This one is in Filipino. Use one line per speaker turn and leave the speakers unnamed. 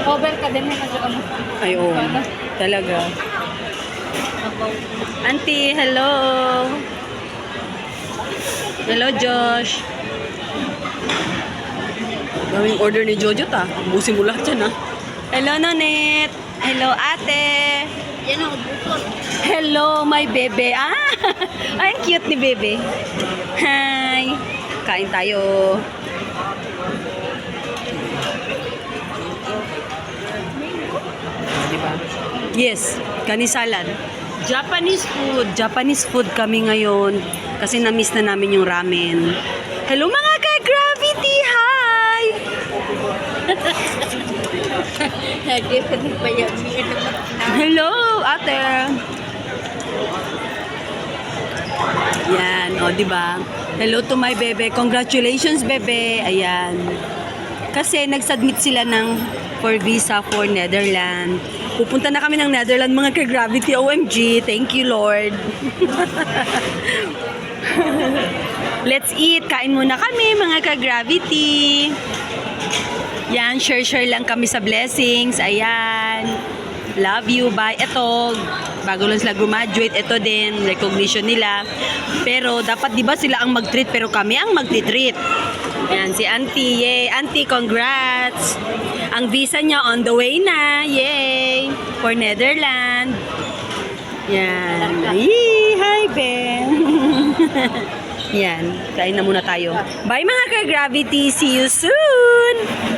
Cover ka din na ano.
Ay, oo. Talaga. Auntie, hello. Hello, Josh. Gawing order ni Jojo ta. Ubusin mo lahat yan, ha. Hello, Nonet. Hello, ate.
Yan ang bukod.
Hello, my bebe. Ah, ang cute ni bebe. Hi. Kain tayo. Diba? Yes, kani salad. Japanese food. Japanese food kami ngayon kasi na-miss na namin yung ramen. Hello mga ka-gravity. Hi.
Hindi ka din pa yan.
Hello, ate. Yan, o, di ba? Hello to my bebe. Congratulations, bebe. Ayan. Kasi nag-submit sila ng for visa for Netherlands. Pupunta na kami ng Netherlands, mga ka-gravity. OMG. Thank you, Lord. Let's eat. Kain muna kami, mga ka-gravity. Yan, share lang kami sa blessings. Ayan. Love you. Bye. Ito, bago lang sila graduate, ito din, recognition nila. Pero, dapat di ba sila ang mag-treat, pero kami ang mag-treat. Ayan, si Auntie. Yay. Auntie, congrats. Ang visa niya on the way na. Yay. For Netherlands. Yan. Yee, hi, Ben. Yan. Kain na muna tayo. Bye, mga ka-gravity. See you soon.